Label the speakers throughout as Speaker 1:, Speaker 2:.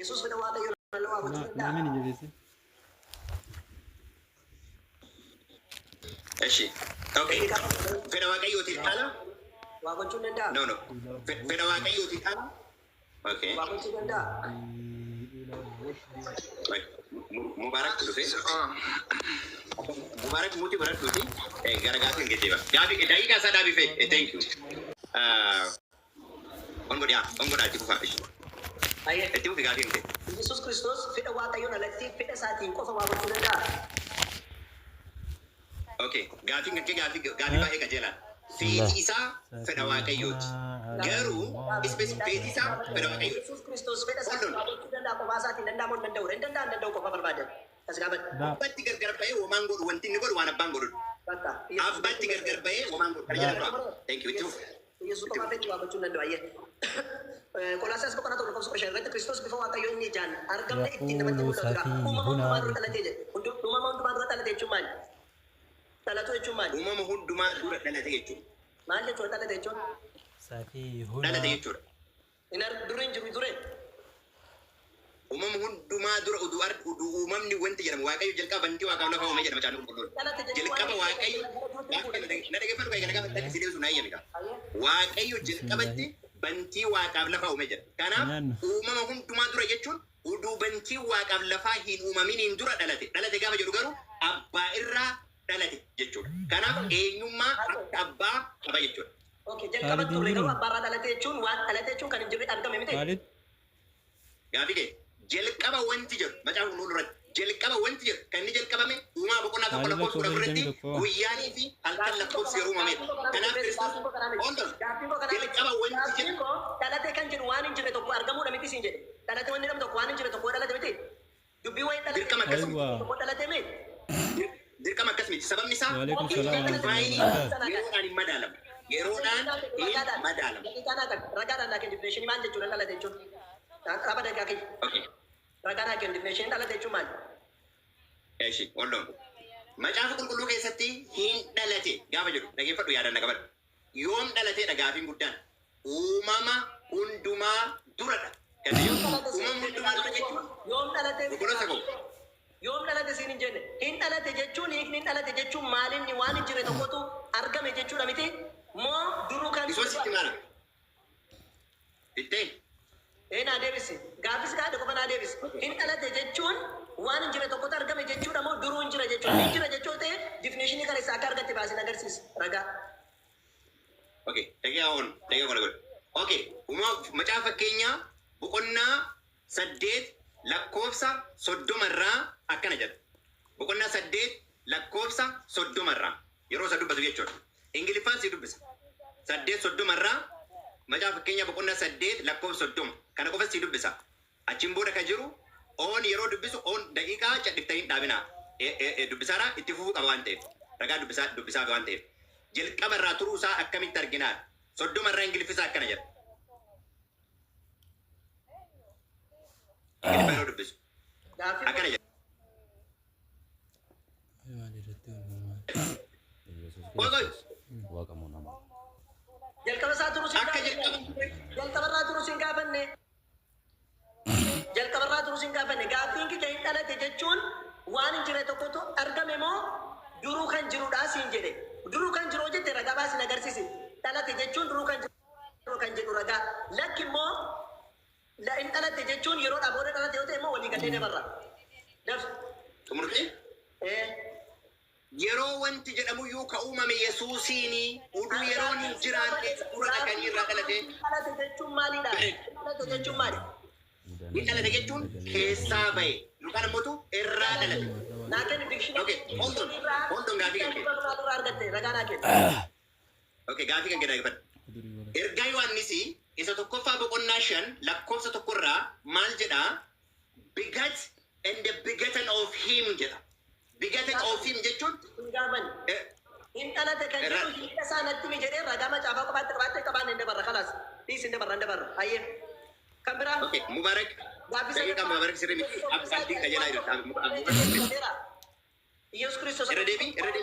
Speaker 1: Yesus fedha waaqayyo lafa gochuu danda'a.
Speaker 2: Namni ni jabeesse.
Speaker 3: Eshi. Okay. Fedha waaqayyootiin ala?
Speaker 1: Waa gochuu danda'a.
Speaker 3: No. Fedha waaqayyootiin ala? Okay.
Speaker 1: Waa gochuu danda'a.
Speaker 3: Mubarak dhufe. Mubarak muti barat dhufi. Garagaatiin geejjiba. Gaafi daqiiqaa isaa dhaabii fe. Thank you. On godhaa itti fufaa. Itti fufi gaafiin kee.
Speaker 1: Yesus Kiristoos fedha waaqayyoon alatti fedha isaatiin qofa waa gochuu danda'a.
Speaker 3: Okay. Gaafiin kee gaafii baay'ee qajeelaa. Feeti isaa fedha waaqayyooti. Garuu feeti isaa fedha waaqayyooti.
Speaker 1: Yesus Kiristoos fedha isaatiin waa gochuu danda'a qofaa isaatiin danda'amuu hin danda'u. Hin danda'u qofa barbaadan. As gaafadha.
Speaker 3: Abbatti gargar ba'ee womaan godhu wanti inni godhu waan abbaan godhu. Abbatti gargar ba'ee womaan godhu. Kana jedhama. Thank you.
Speaker 1: Yesus qofa fedhi waa gochuu danda'u ayyee. Kolaasaas boqonnaa tokko lakkoofsa 15 irratti Kiristoos bifa waaqayyoo inni ijaan argamne ittiin namatti mul'atudha. Uumama hundumaa dura dhalatee jedhe. Uumama hundumaa dura dhalate jechuun maali? Dhalatu jechuun maali?
Speaker 3: Uumama hundumaa dura dhalate jechuudha.
Speaker 1: Maal jechuudha dhalate jechuun?
Speaker 3: Dhalate jechuudha.
Speaker 1: Dura hin jiru ture.
Speaker 3: Uumama hundumaa dura udu uumamni wanti jedhamu waaqayyo jalqaba bantii waaqaaf lafa uumee jedhama caaluu qulqulluudha. Jalqaba waaqayyo na dhaggeeffatu baay'ee kana gaafa si deebisu naa eeyyamika. Waaqayyo jalqabatti bantii waaqaaf lafa uumee jedha. Kanaaf uumama hundumaa dura jechuun uduu bantii waaqaaf lafaa hin uumaminiin dura dhalate. Dhalate gaafa jedhu garuu abbaa irraa dhalate jechuudha. Kanaaf eenyummaa akka abbaa qaba jechuudha.
Speaker 1: Okay, jalqaba turre garuu abbaa irraa dhalate jechuun waan dhalate jechuun kan hin jirre argame miti.
Speaker 3: Gaafi kee jalqaba wanti jedhu macaafa qulqulluu irratti jalqaba wanti jedhu kan inni jalqabame uumaa boqonnaa tokko lakkoofsa kudha irratti guyyaanii fi halkan lakkoofsi yeroo uumamedha. Kanaaf Kiristoos jalqaba wanti jedhu
Speaker 1: dhalate kan jedhu waan hin jirre tokko argamuudha miti siin jedhe. Dhalate wanni namni tokko waan hin jirre tokko dhalate miti. Dubbii wayii dhalate
Speaker 3: dirqama akkasii
Speaker 1: tokko dhalate miti.
Speaker 3: Dirqama akkas miti. Sababni isaa yeroodhaan hin madaalamu. Yeroodhaan hin madaalamu.
Speaker 1: Ragaadhaan laakin difineeshinii maal jechuudha dhalate jechuun? Dhaba dagaa kee. Ragaadhaan laakin difineeshinii dhalate jechuun maali?
Speaker 3: Eeshi, walloon. Macaafa qulqulluu keessatti hin dhalate gaafa jedhu dhaggeeffadhu yaadannaa qabadhu. Yoom dhalateedha gaafiin guddaan? Uumama hundumaa duradha. Uumama hundumaa dura jechuun
Speaker 1: yoom dhalate?
Speaker 3: Qulqulloota qabu.
Speaker 1: Yoom dhalate siin hin jenne? Hin dhalate jechuun hiikni hin dhalate jechuun maalinni waan hin jirre tokkotu argame jechuudha miti? Moo duruu kan
Speaker 3: Isoo sitti maala? Ittee?
Speaker 1: Naa deebisi. Gaaffis gaadha qofa naa deebisi. Hin dhalate jechuun waan hin jirre tokkotu argame jechuudha moo duruu hin jira jechuudha? Hin jira jechuu ta'e difineeshinii kana isaa akka argatte baasin agarsiisa. Ragaa.
Speaker 3: Okay, dhagee godhe. Okay, macaafa fakkeenyaa boqonnaa 8 lakkoofsa 30 irraa akkana jedha. Boqonnaa 8 lakkoofsa 30 irraa yeroo isa dubbatu jechuudha. Ingiliffaan si dubbisa. 8:30 irraa macaafa fakkeenyaa boqonnaa 8 lakkoofsa 30 kana qofa si dubbisa. Achiin booda kan jiru on yeroo dubbisu on daqiiqaa cadhiftanii dhaabinaa. Dubbisaadhaa itti fufuu qaba waan ta'eef. Ragaa dubbisaa waan ta'eef. Jalqaba irraa turuu isaa akkamitti arginaa? 30 irraa Ingiliffisaa akkana jedha. Ingiliffaa yeroo dubbisu. Akkana jedha.
Speaker 1: Jalqaba isaa turuu siin gaafanne. Jalqaba irraa turuu siin gaafanne. Jalqaba irraa turuu siin gaafanne. Gaaffiin kee hin dhalate jechuun waan hin jirre tokkotu argame moo duruu kan jirudha siin jedhe. Duruu kan jiru jette ragaa baasin agarsiisi. Dhalate jechuun duruu kan jedhu ragaa. Lakki immoo hin dhalate jechuun yeroodhaa booda dhalate yoo ta'e immoo walii galee dabarra.
Speaker 3: Tumurtee? Yeroo wanti jedhamu iyyuu ka uumame Yesuusiini uduu yeroon hin jiraanne dura dhaqanii irraa dhalate.
Speaker 1: Dhalate jechuun maalidha? Dhalate jechuun maali?
Speaker 3: Hin dhalate jechuun keessaa bahe. Yookaan immoo irraa dhalate.
Speaker 1: Naa kenni dikshinii.
Speaker 3: Okay, hold on gaafii kan kennu.
Speaker 1: Irraa argatte ragaa naa kenni.
Speaker 3: Okay, gaafii kan kennu dhaggeeffadhu. Ergaa Yohaannisi isa tokkoffaa boqonnaa 5 lakkoofsa tokkorraa maal jedhaa? Begat and the begotten of him jedha. Begotten of him jechuun
Speaker 1: hin dhalate kan jedhu hidha isaa natti mi jedhee ragaa macaafaa qabaate qabaan hin dabarra kalaas. Dhiis hin dabarra. Hayyee. Kan biraa?
Speaker 3: Okay, Mubarak. Daqiiqaa Mubarak sirrii miti. Abdii qajeelaa jedha.
Speaker 1: Yesus Kiristoos.
Speaker 3: Irra deebii gaafii.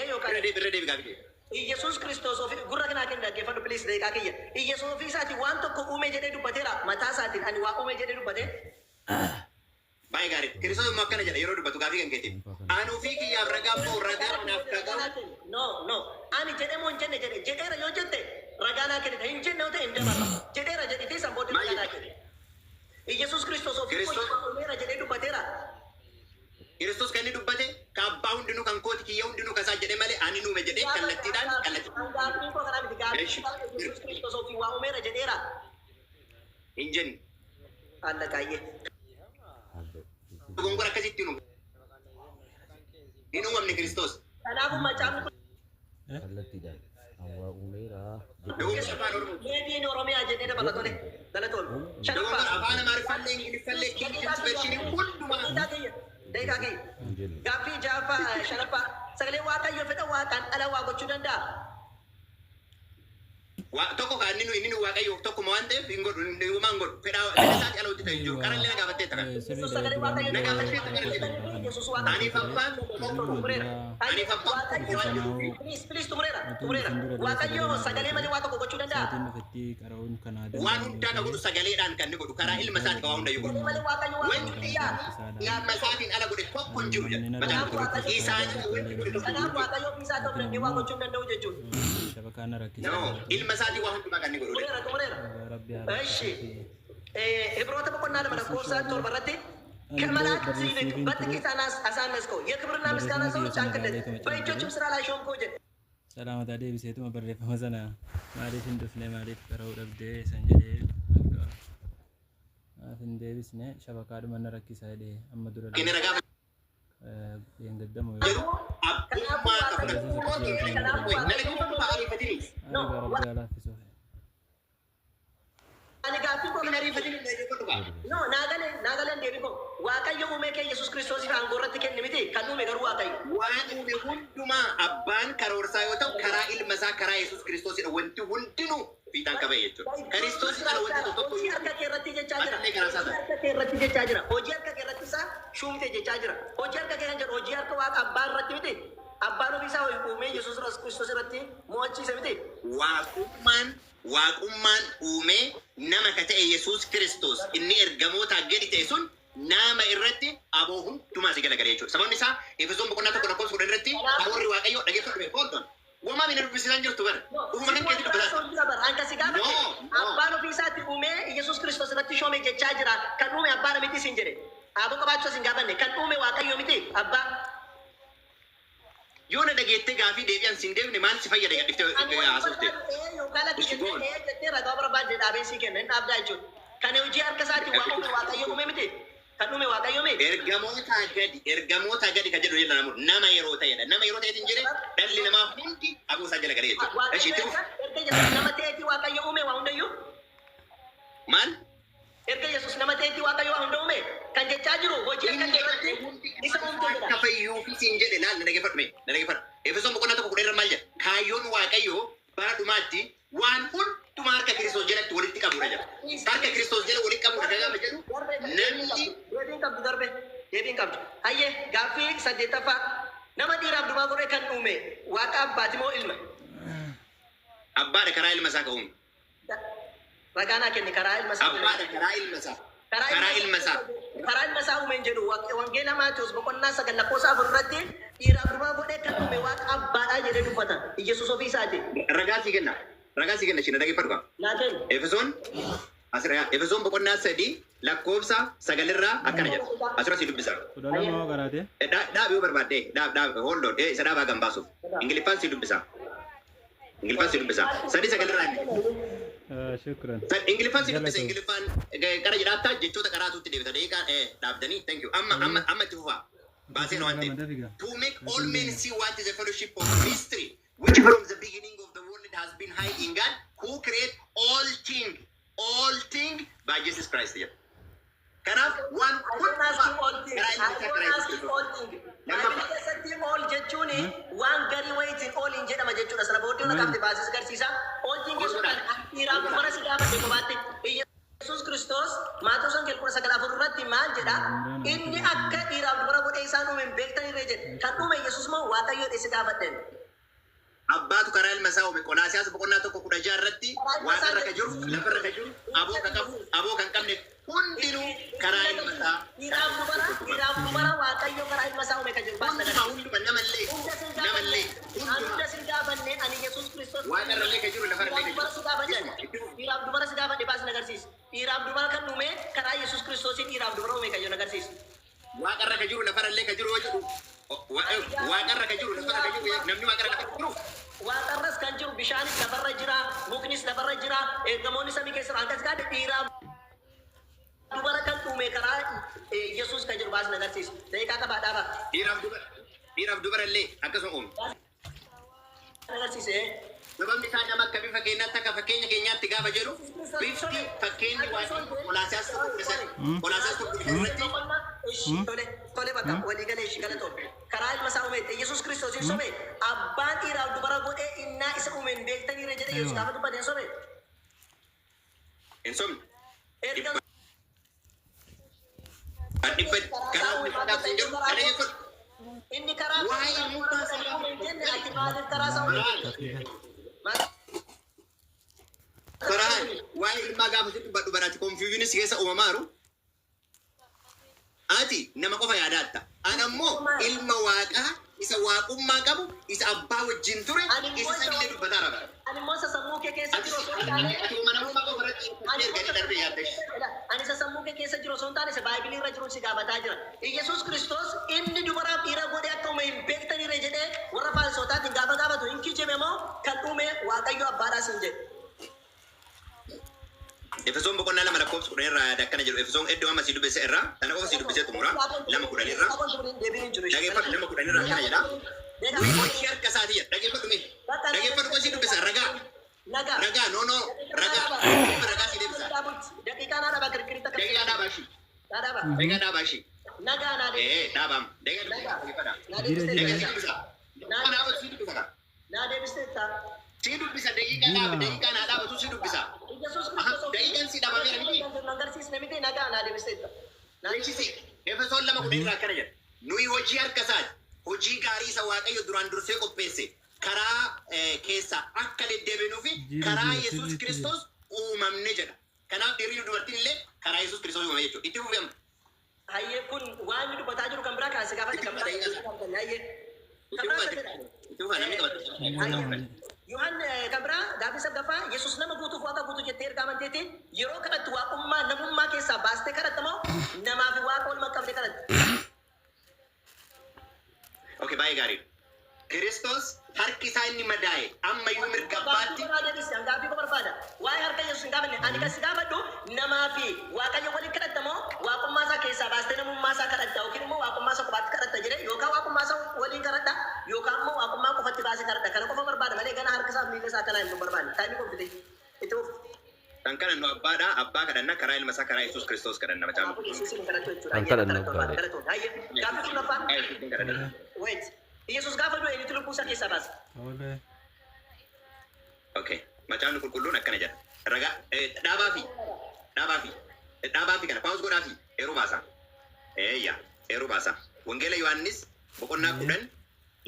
Speaker 1: Yookaan.
Speaker 3: Irra deebii gaafii.
Speaker 1: Iyesuus Kiristoos ofii gurra kanaa kenna dhaggeeffadhu please deeqaa kiyya. Iyesuus ofii isaatii waan tokko uume jedhee dubbateera mataa isaatiin ani waa uume jedhee dubbate.
Speaker 3: Baay'ee gaarii. Kiristoos immoo akkana jedha yeroo dubbatu gaafii kan keetiin. Ani ofii kiyyaaf ragaa moo ragaa naaf ragaa.
Speaker 1: No. Ani jedhee moo hin jenne jedhe jedheera yoo jette ragaa naa kennita hin jenne yoo ta'e hin dabarra. Jedheera jedhitee san booddee ragaa naa kenne. Iyesuus Kiristoos ofii uumeera jedhee dubbateera.
Speaker 3: Kiristoos kan inni dubbate kaabbaa hundinuu kan kooti kiyya hundinuu kasaa jedhe malee ani nuume jedhee kallattiidhaan
Speaker 1: Iyesuus Kiristoos ofii waa uumeera jedheera.
Speaker 3: hin jenne.
Speaker 1: Alla kaayyee.
Speaker 3: Gongora akkasitti nu hin uumamne Kiristoos.
Speaker 1: Kanaafuu macaan kun
Speaker 2: kallattiidhaan hawaa uumeera.
Speaker 3: Dogongora afaan Oromoo.
Speaker 1: Meediin Oromiyaa jedhee dabalatole dalatoon.
Speaker 3: Dogongora afaan Amaariffaallee Ingiliffaallee Kiinjins vershinii hundumaa.
Speaker 1: Deeqaa kiyya. Gaaffii jaaffaa shanaffaa sagalee waaqayyoo fedha waaqaan dhala waa gochuu danda'a.
Speaker 3: Tokko kan inni nu waaqayyoof tokkuma waan ta'eef hin godhu hin godhu fedhaa isaatti ala hojii ta'e jiru karallee na gaafattee ta'a.
Speaker 1: Sagalee waaqayyoo
Speaker 3: Na gaafattee ta'a.
Speaker 1: Yesuus waaqayyoo.
Speaker 3: Aniif abbaan
Speaker 1: Tumureera.
Speaker 3: aniif abbaan
Speaker 1: Please tumureera. Waaqayyoo sagalee malee waa tokko gochuu danda'a.
Speaker 3: waan hundaa kan godhu sagaleedhaan kan inni godhu karaa ilma isaati waa hundayyuu godhu.
Speaker 1: Malee waaqayyoo waa
Speaker 3: Wanti xiyyaa ilma isaatiin ala godhe tokko hin jiru jedha. Isaanii wanti godhe tokko hin
Speaker 1: kanaaf
Speaker 3: jiru.
Speaker 1: waaqayyoo ofii isaa ta'uu danda'e waa gochuu hin danda'u jechuudha.
Speaker 3: No, ilma isaatii waa hundumaa kan inni godhu.
Speaker 1: Tumureera. Eshi. Ibroota boqonnaa lama lakkoofsa torba irratti ከመላእክት ይልቅ በጥቂት አሳነስከው የክብርና ምስጋና ሰዎች አንክለት በእጆችም ስራ ላይ ሾምከው ጀ
Speaker 4: ሰላመታ deebiseetuma barreeffama sana maaliif hin dhufne maaliif qara'uu dhabdee san jedhee maaf hin deebisne shabakaadhuma na rakkisaa jedhee amma dura
Speaker 3: Inni ragaa
Speaker 4: gaddamu
Speaker 3: jedhu abbummaa qabu. Nalaggifamuu ariifatini.
Speaker 4: laaffisuuf
Speaker 1: ani gaaffii koo
Speaker 3: Inni ariifatini nalaggifatu qaba.
Speaker 1: no naagaleen deebii koo waaqayyo uumee kee yesus kiristoosiif aangoo irratti kenne miti kan uume garuu waaqayyo
Speaker 3: Waan uume hundumaa abbaan karoorsaa yoo ta'u karaa ilma isaa karaa Yesuus Kiristoosidha wanti hundinuu fiixaan qabee jechuudha. Kiristoosin ala wanti tokko
Speaker 1: hojii harka kee irratti jechaa jira
Speaker 3: Adamlee karaa isaa
Speaker 1: hojii harka kee irratti jechaa jira hojii harka kee irratti isaa shuumte jechaa jira hojii harka kee kan jedhu hojii harka waaqa abbaa irratti miti abbaan ofii isaa uumee yesus kiristoos irratti mo'achiise miti
Speaker 3: waaqummaan uumee nama ka ta'e Yesuus Kiristoos inni ergamoota gadi ta'e sun nama irratti aboo hundumaa si galagalee jechuudha. Sababni isaa Efesoon boqonnaa tokko lakkoofsa 10 irratti hafuurri waaqayyoo dhageeffadhu foontoon. Uumaa mina dubbisiisan jirtu bara. Uuma kan keetti dubbataa.
Speaker 1: Anka si gaafa abbaan ofii isaatti uumee yesus kiristoos irratti shoome jechaa jira kan uume abbaan miti sin jedhe aboo qabaachuu sin gaafanne kan uume waaqayyo miti abbaa
Speaker 3: Yoo na dhageettee gaafii deebi'an siin deebine maal si fayyada gadhiftee haasofte.
Speaker 1: ragaa barbaadde dhaabee sii kenna hin dhaabdaa jechuudha. Kan hojii harka isaatti waaqayyo uume miti. Kan uume waaqayyo miti.
Speaker 3: Ergamoota gadi kan jedhu jedha namoota nama yeroo ta'edha. Nama yeroo ta'eetiin jedhe dhalli namaa hundi aboo isaa jala galee jechuudha. Itti dhufu.
Speaker 1: Nama ta'eetii waaqayyo uume waa hundayyuu.
Speaker 3: Maal?
Speaker 1: Erga yesus nama ta'eetii waaqayyo waa hunda uume kan jechaa jiru hojii akka keerratti isa uumte jedha.
Speaker 3: Akka fayyuufi siin jedhe laal na dhageeffadhu. Efesoon boqonnaa tokko 10 maal jedha? Kaayyoon waaqayyoo bara dhumaatti waan hundumaa harka Kiristoos jalatti walitti qabudha jedha. Harka Kiristoos jala walitti qabudha gaafa jedhu namni
Speaker 1: deebiin qabdu. Hayyee gaaffii 8ffaa nama dhiiraaf durbaa godhee kan uume waaqa abbaati moo ilma?
Speaker 3: abbaadha karaa ilma isaa ka'uun.
Speaker 1: Ragaanaa kenne karaa ilma isaa.
Speaker 3: Abbaadha karaa ilma isaa. Karaa ilma isaa.
Speaker 1: Karaa ilma isaa uumeen jedhu wangeela Maatiyos boqonnaa 9 lakkoofsa 4 irratti dhiiraaf durbaa godhee kan uume waaqa abbaadhaa jedhee dubbata. Yesuus ofii isaati.
Speaker 3: Ragaa sii kenna shina dhageeffadhu qaba.
Speaker 1: Laateen.
Speaker 3: Efesoon boqonnaa 3 lakkoofsa 9 irraa akkana jedha. Asirra si dubbisa.
Speaker 4: Kudhanama garaate.
Speaker 3: Dhaab yoo barbaadde hold on isa dhaabaa kan baasuuf. Ingiliffaan si dubbisa. Sadii 9 irraa.
Speaker 4: Shukran.
Speaker 3: Ingiliffaan si dubbisa. Ingiliffaan qara jedhaattaa jechoota qaraatuutti deebita. Dhaabdanii thank you. Amma itti fufaa. Baasee waan ta'eef. To make all men see what is the fellowship of mystery, which from the beginning of the world has been hid in God, who create all things by Jesus Christ. Kanaaf waan
Speaker 1: all jechuun waan garii wayitiin all hin jedhama jechuudha. Sana booddee una qabde baasis garsiisa. All things jechuudhaan dhiiraaf dubara si gaafate kophaatti. Yesuus Kiristoos Maatiyos Wangeela 9:4 irratti maal jedha? Inni akka dhiiraaf dubara godhee isaan uume hin beektan irree jedhe. Kan uume Yesuus moo Waaqayyo dheesse gaafadhen?
Speaker 3: Abbaatu karaa ilma isaa uume Qolaasiyaas boqonnaa tokko 16 irratti waaqarra ka jiru lafarra ka jiru aboo kan qabu aboo kan qabne hundinuu karaa ilma isaa.
Speaker 1: Dhiiraaf dubara Waaqayyo karaa ilma isaa uume ka jiru.
Speaker 3: Hunduma namallee
Speaker 1: hunda sin gaafanne ani Yesuus Kiristoos
Speaker 3: waaqarrallee ka jiru lafarrallee ka jiru.
Speaker 1: dhiiraaf dubara si gaafanne baas nagarsiisa. Dhiiraaf dubara kan uume karaa Yesuus Kiristoosiin dhiiraaf dubara uume ka jiru nagarsiisa.
Speaker 3: Waaqarra ka jiru lafarrallee ka jiru yoo jedhu waaqarra ka jiru lafarra ka jiru namni waaqarra ka jiru.
Speaker 1: Waaqarras kan jiru bishaanis lafarra jira, muknis lafarra jira, ergamoonni samii keessa akkas gaadhe dhiiraaf dubara kan uume karaa Yesuus kan jiru baas nagarsiisa. Deeqaa qabaadhaaba.
Speaker 3: Dhiiraaf dubarallee akkasuma uume.
Speaker 1: Nagarsiise.
Speaker 3: Sababni isaa nama akka bifa keenyaatti akka fakkeenya keenyaatti gaafa jedhu bifti fakkeenyi waan Qolaasiyaas tokko irratti tole bakka walii galee ishii gala tole. Karaa ilma isaa uume Yesuus Kiristoos hin sobe abbaan dhiiraaf dubara godhee innaa isa uume hin beektaniire jedhe Yesuus gaafa dubbate hin sobe. Hin sobne. Karaa mul'ataa hin jiru. Kana jechuudha.
Speaker 1: Inni karaa waa'ee mul'ataa hin jenne ati maaliif karaa isaa uume?
Speaker 3: Karaan waa'ee ilmaa gaafa sitti dubbadhu baraati konfiyuuziinis keessa uumamaaru. Ati nama qofa yaadaatta. Ani ammoo ilma waaqaa isa waaqummaa qabu isa abbaa wajjin ture isa sanillee dubbataa raba.
Speaker 1: Ani immoo isa sammuu kee keessa jiru osoo hin taane ani isa sammuu kee keessa jiru osoo hin taane isa baayibilii irra jiru si gaafataa jira. Yesuus Kiristoos inni dubaraaf dhiira godhee akka uume hin beektaniire jedhee warra faalsotaatiin gaafa gaafatu hin kijibne moo kan uume Waaqayyo abbaadhaas hin jedhe.
Speaker 3: Efesoon boqonnaa 2 lakkoofsa 10 irraa yaada akkana jedhu. Efesoon iddoo amma si dubbise irraa kana qofa si dubbise xumura 2:10 irraa. Dhageeffadhu 2:10 irraa akkana jedha. Hojii harka isaatii jedha. Dhageeffadhu si dubbisa ragaa. Ragaa ragaa si deebisa.
Speaker 1: Daqiiqaa naa dhaba kirkiritta.
Speaker 3: Daqiiqaa dhaabaa ishii. Daqiiqaa dhaabaa ishii.
Speaker 1: Nagaa naa deebisa.
Speaker 3: Dhaabaam. Daqiiqaa dubbisa. Si dubbisa.
Speaker 1: Naa deebisteetta.
Speaker 3: Si dubbisa daqiiqaa naa dhaabatu si dubbisa. Daqiiqaan si dhaabamee miti.
Speaker 1: Agarsiisne miti nagaa naa deebisteetta.
Speaker 3: Naachiisi. Efesoon 2:10 irraa akkana jedha. Nuyi hojii harka isaati. Hojii gaarii isa Waaqayyo duraan dursee qopheesse. Karaa keessa akka deddeebiinuu fi karaa Yesuus Kiristoos uumamne jedha. Kanaaf dhiirri dubartiin illee karaa Yesuus Kiristoos uumame jechuudha. Itti fufeemu.
Speaker 1: Hayyee kun waan inni dubbataa jiru kan biraa kaasee gaafa kan biraa. Yohaan kan biraa gaafa sadaffaa Yesuus nama guutuuf waaqa guutuu jettee ergaa amanteetiin yeroo kadhattu waaqummaa namummaa keessaa baastee kadhattamoo namaa fi waaqa ol maqqabdee kadhatte.
Speaker 3: Okay, baay'ee gaarii. Kiristoos harki isaa inni madaa'e amma iyyuu mirga abbaatti.
Speaker 1: Gaaffii ko barbaada. Waa'ee harka Yesuus hin gaafanne ani kan si gaafadhu namaa fi Waaqayyo waliin kadhattamoo waaqummaa isaa keessaa baastee namummaa isaa kadhatta yookiin immoo waaqummaa isaa qofaatti kadhatta jedhee yookaan waaqummaa isaa waliin kadhatta yookaan immoo waaqummaa qofatti baasee kadhatta. Kana qofa barbaada malee gana harka isaa miila isaa kanaa hin barbaanne. Taa'imni qofti itti fufu.
Speaker 3: Kan kadhannu abbaadha. Abbaa kadhanna karaa ilma isaa karaa Yesuus Kiristoos kadhanna macaafa.
Speaker 2: Kan kadhannu abbaadha.
Speaker 1: Gaaffii kurnaffaan. Wait. Yesuus gaafa du'e inni lubbuu isaa keessaa baase.
Speaker 3: Okay. Macaafni qulqulluun akkana jedha. Ragaa dhaabaa fi kana paawus godhaa fi eeruu baasaa. Eeruu baasaa. Wangeela Yohaannis boqonnaa 10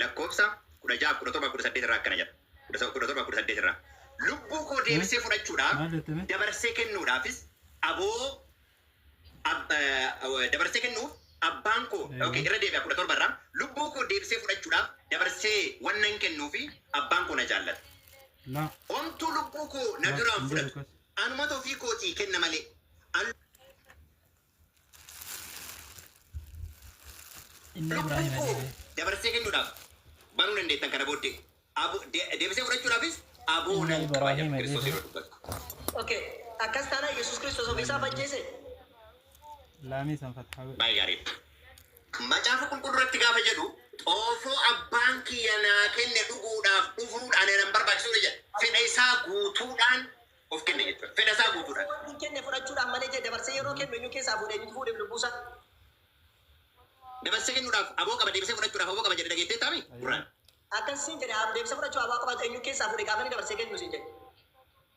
Speaker 3: lakkoofsa 16, 17, 18 irraa akkana jedha. 17, 18 irraa. Lubbuu koo deebisee fudhachuudhaaf dabarsee kennuudhaafis dabarsee kennuuf abbaan koo irra deebi'a 17 irraa lubbuu koo deebisee fudhachuudhaaf dabarsee wannan kennuu fi abbaan koo na jaallata. Omtuu lubbuu koo na duraan fudhatu anumata ofii kootii kenna malee. Lubbuu koo dabarsee kennuudhaaf banuu dandeettan kana booddee deebisee fudhachuudhaafis aboonan kabajaa Kiristoos yeroo dubbatu.
Speaker 1: Okay, akkas taana Yesuus Kiristoos ofiisaa ajjeese.
Speaker 4: Laamii sanfataa.
Speaker 3: Baay'ee gaariidha. Macaafa qulqulluuratti gaafa jedhu xoofoo abbaan kiyya naa kenne dhuguudhaaf dhufuudhaan nan barbaachisuudha jedha. Fedha isaa guutuudhaan of kenne jechuudha. Fedha isaa guutuudhaan.
Speaker 1: Kenne fudhachuudhaan malee jedhe dabarsee yeroo kennu eenyu keessaa fuudhee eenyutu fuudhee lubbuusaa.
Speaker 3: Dabarsee kennuudhaaf aboo qaba deebisee fudhachuudhaaf aboo qaba jedhe dhageettee taami? Duraan.
Speaker 1: Akkasiin jedhe deebisee fudhachuu aboo qaba eenyu keessaa fuudhee gaafa inni dabarsee kennu siin jedhe.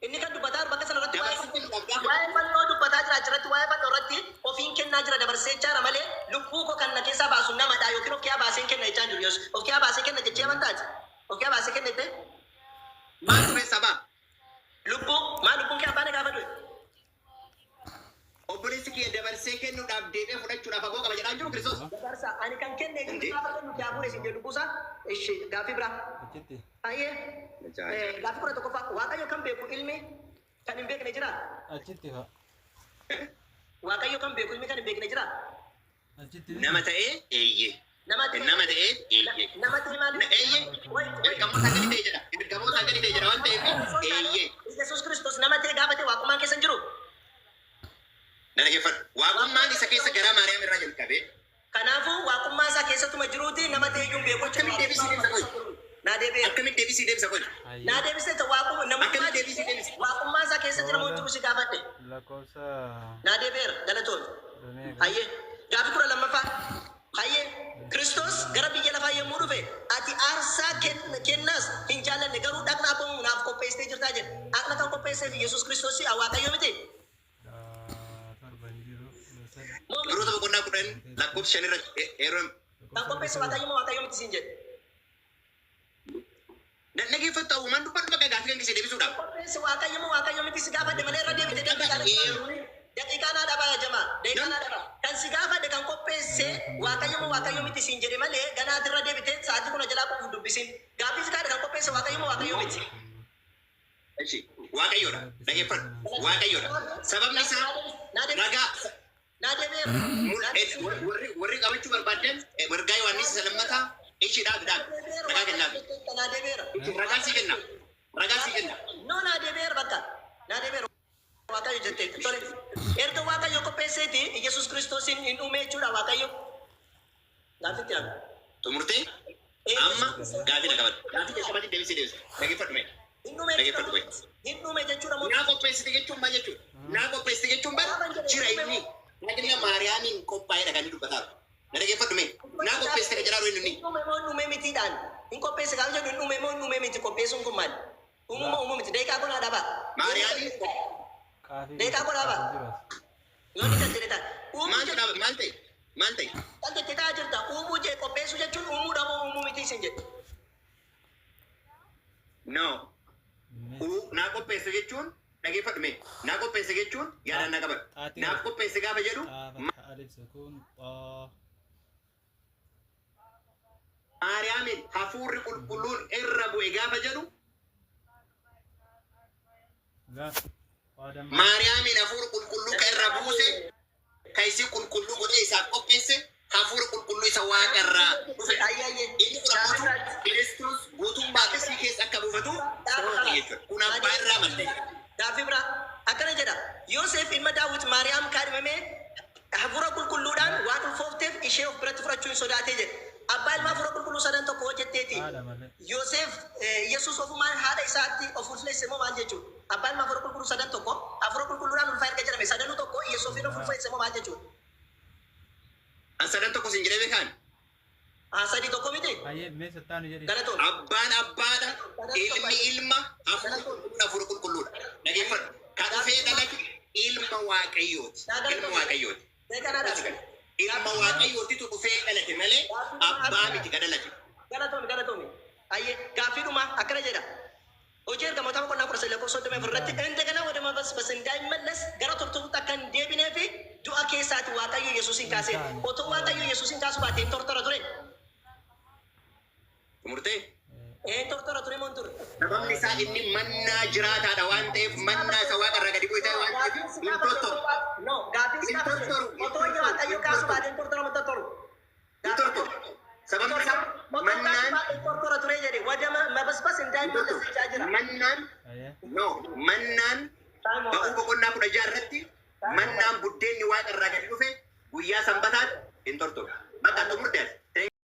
Speaker 1: Inni kan dubbataa bakka sanarratti waa'ee fannoo dubbataa jira achirratti waa'ee fannoo irratti ofiin kennaa jira dabarsee jaara malee lubbuu koo kan na keessaa baasu namadha yookiin of keessaa baasee kenna jechaa jiru Yesuus. Of keessaa baasee kenna jechee amantaati. Oke baase kennite.
Speaker 3: Maaltu keessaa ba'a?
Speaker 1: Lubbuun kee abbaan gaafa du'e.
Speaker 3: Obboleessi kee dabarsee kennuudhaaf deebi'ee fudhachuudhaaf aboo qaba jedhaan jiru Kiristoos.
Speaker 1: Dabarsa ani kan kenne gaafa kennu kee hafuure isin jedhu kuusa. Ishi gaaffii biraa.
Speaker 4: Achitti.
Speaker 1: Ayyee. Gaaffii kudha tokkoffaa Waaqayyo kan beeku ilmi kan hin beekne jira.
Speaker 4: Achitti haa.
Speaker 1: Waaqayyo kan beeku ilmi kan hin beekne jira.
Speaker 4: Achitti.
Speaker 3: Nama ta'ee eeyyee. Nama ta'ee eeyyee.
Speaker 1: Namatti maali?
Speaker 3: Eeyyee. Ergamoota akkanii ta'e jedha. Ergamoota akkanii ta'e jedha waan ta'eef eeyyee.
Speaker 1: Yesuus Kiristoos nama ta'e gaafate waaqummaan keessa hin jiru.
Speaker 3: Na dhaggeeffadhu. Waaqummaan isa keessa garaa Maariyaam irraa jalqabee.
Speaker 1: Kanaafuu waaqummaa isaa keessattuma jiruuti nama ta'e iyyuu beeku.
Speaker 3: Akkamitti deebisii deebisa qoy?
Speaker 1: Naa deebi'e.
Speaker 3: Akkamitti deebisii deebisa qoy?
Speaker 1: Naa deebisee ta'e
Speaker 3: Akkamitti deebisii deebisa?
Speaker 1: waaqummaa isaa keessa jira moo jiru si gaafadhe.
Speaker 4: Lakkoofsa.
Speaker 1: Naa deebi'eera galatoon. Hayyee gaaffii kudha lammaffaa. Hayyee Kiristoos gara biyya lafaa yommuu dhufe ati aarsaa kennaas hin jaallanne garuu dhaqna abboon naaf qopheessitee jirtaa jedhe. Dhaqna kan qopheesseef Yesuus Kiristoos Waaqayyo miti.
Speaker 3: Biroota boqonnaa 10 lakkoofsa 5 irratti yeroo
Speaker 1: Kan qopheesse Waaqayyo miti siin jedhe.
Speaker 3: dhaggeeffattu uumaan dubbadhu bakka gaaffii kan kisee deebisuudhaaf.
Speaker 1: Qopheesse Waaqayyo miti si gaafadhe malee irra deebite daqiiqaa naa dhabaa jamaa. Daqiiqaa naa dhabaa. Kan si gaafadhe kan qopheesse Waaqayyo miti siin jedhe malee ganaati irra deebite sa'aatii kuna jalaa qofa dubbisin. Gaaffii si gaafadhe kan qopheesse Waaqayyo miti.
Speaker 3: Echi Waaqayyoodha. Dhaggeeffadhu. Waaqayyoodha. Sababni isaa ragaa
Speaker 1: Naa deebi'eera.
Speaker 3: warri qabachuu barbaadan wargaa Yohaannis isa lammataa ichiidhaaf ragaa kennaaf.
Speaker 1: Naa deebi'eera.
Speaker 3: Ragaa sii kenna. Ragaa sii kenna.
Speaker 1: No naa deebi'eera bakka. Naa deebi'eera. Waaqayyo jettee tole. Erga Waaqayyo qopheesseeti Yesuus Kiristoosiin hin uume jechuudha Waaqayyo. Gaaffitti yaa.
Speaker 3: Xumurtee amma gaaffii na qabatu. Gaaffii keessatti deebisee deebisa. Dhaggeeffadhu mee.
Speaker 1: Hin uume jechuudha moo.
Speaker 3: Naa qopheessite jechuun maal jechuudha? Naa qopheessite jechuun maal jira inni? Nagina Maariyaamiin qophaa'edha kan inni dubbataa. Na dhaggeeffadhu mee. Naa qopheessite kan jedhaa inni.
Speaker 1: Hin uume moo hin uume mitiidhaan. Hin qopheesse gaafa jedhu hin uume moo hin uume miti qopheessuun kun maali? Uumuu miti deeqaa kun haadha ba'a.
Speaker 3: Maariyaamiin
Speaker 1: Deeqaa kun haadha ba'a. Yoo ni kan jedhe ta'a.
Speaker 3: maal ta'e? Maal ta'e?
Speaker 1: Kan jettee ta'a jirta. Uumuu jee qopheessuu jechuun uumuudha moo uumuu miti isin jedhe.
Speaker 3: No. Naa qopheesse jechuun dhaggeeffadhu mee. Naa qopheesse jechuun yaadaan na qabadhu. Naaf qopheesse gaafa jedhu Maariyaamiin hafuurri qulqulluun irra bu'e gaafa jedhu Maariyaamiin hafuura qulqulluu kan irra buuse kan isii qulqulluu godhee isaaf qopheesse hafuura qulqulluu isa waaqa irraa dhufe. Inni kun ammoo Kiristoos guutummaa isii keessa akka buufatu sababa jechuudha. Kun abbaa irraa malee.
Speaker 1: Gaaffii biraa akkana jedha. Yoosef ilma Daawit Maariyaam kaadhimamee hafuura qulqulluudhaan waan ulfoofteef ishee of biratti fudhachuu hin sodaatee jedhe. Abbaa ilmaa hafuura qulqulluu sadan tokko hojjetteeti. Yoosef Yesuus ofumaan haadha isaatti of ulfeesse moo maal jechuudha? Abbaa ilmaa hafuura qulqulluu sadan tokko hafuura qulqulluudhaan ulfaa erga jedhame sadanuu tokko Yesuufiin of ulfeesse moo maal jechuudha?
Speaker 3: Sadan tokko sin jedhee beekan.
Speaker 1: Sadii tokko miti. Galatoon.
Speaker 3: Abbaan abbaadha. Ilmi ilma hafuura qulqulluudha. Dhaggeeffadhu. Kan dhufee dhalate ilma Waaqayyooti. Ilma Waaqayyooti. Ilma Waaqayyootitu dhufee dhalate malee abbaa miti kan dhalate.
Speaker 1: Galatoon. Ayyee gaaffiidhuma akkana jedha. Hojii ergamoota boqonnaa 19 irratti እንደገና ወደ መበስበስ እንዳይመለስ gara tortoruutti akka hin deebinee fi du'a keessaati Waaqayyo Yesuusin kaase. Otoo Waaqayyo Yesuusin kaasu baatee hin tortora ture.
Speaker 3: Murtee?
Speaker 1: Tortora ture moo hin turre?
Speaker 3: Sababni isaa inni mannaa jiraataadha waan ta'eef mannaa isa waaqa irraa gadi bu'e ta'e waan ta'eef hin tortoru.
Speaker 1: No, gaaffiin isaa otoo Waaqayyo kaasu baatee hin tortora moo tortoru?
Speaker 3: Hin tortoru. Sababni isaa mannaan
Speaker 1: tortora ture jedhe wada mabasbas እንዳይመለስ jira.
Speaker 3: Mannaan ba'uu boqonnaa 16 irratti mannaan buddeenni waaqa irraa gadi dhufe guyyaa sanbataatti hin tortoru.